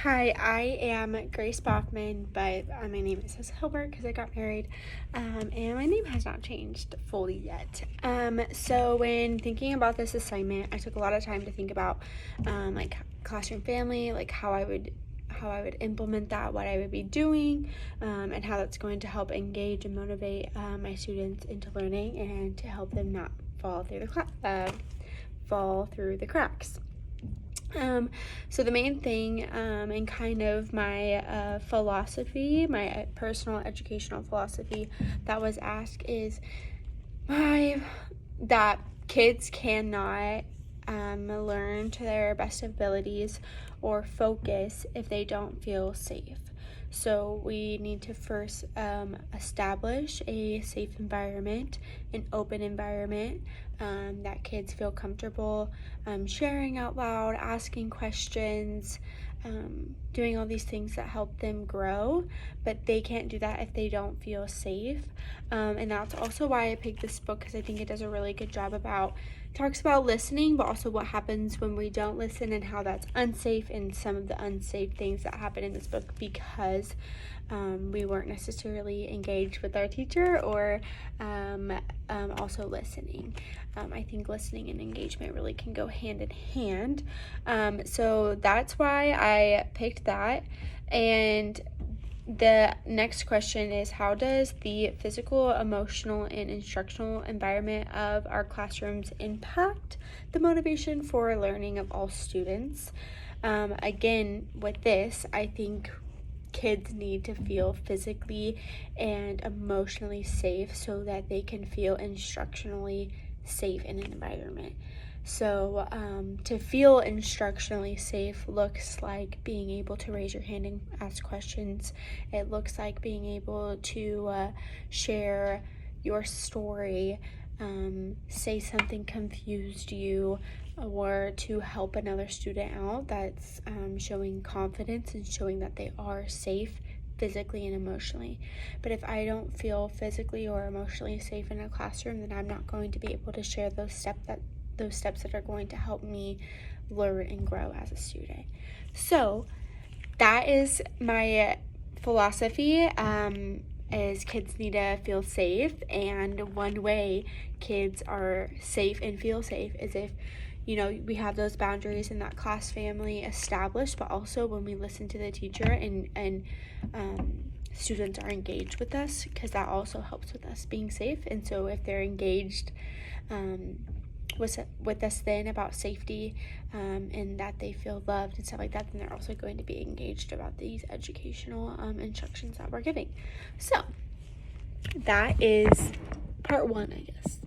Hi, I am Grace Bachman, but my name is Hilbert because I got married, and my name has not changed fully yet. So when thinking about this assignment, I took a lot of time to think about like classroom family, like how I would implement that, what I would be doing, and how that's going to help engage and motivate my students into learning and to help them not fall through the cracks. So the main thing and kind of my philosophy, my personal educational philosophy that was asked is that kids cannot learn to their best abilities or focus if they don't feel safe. So we need to first establish a safe environment, an open environment that kids feel comfortable sharing out loud, asking questions, doing all these things that help them grow, but they can't do that if they don't feel safe. And that's also why I picked this book, because I think it does a really good job talks about listening, but also what happens when we don't listen and how that's unsafe, and some of the unsafe things that happen in this book because we weren't necessarily engaged with our teacher or also listening. I think listening and engagement really can go hand in hand. So that's why I picked that. And the next question is, how does the physical, emotional, and instructional environment of our classrooms impact the motivation for learning of all students? Again, with this, I think kids need to feel physically and emotionally safe so that they can feel instructionally safe in an environment. So to feel instructionally safe looks like being able to raise your hand and ask questions. It looks like being able to share your story, say something confused you, or to help another student out. That's showing confidence and showing that they are safe physically and emotionally. But if I don't feel physically or emotionally safe in a classroom, then I'm not going to be able to share those steps that are going to help me learn and grow as a student. So that is my philosophy. Is kids need to feel safe, and one way kids are safe and feel safe is if we have those boundaries in that class family established, but also when we listen to the teacher and students are engaged with us, because that also helps with us being safe. And so if they're engaged with us then about safety and that they feel loved and stuff like that, then they're also going to be engaged about these educational instructions that we're giving. So that is part one, I guess.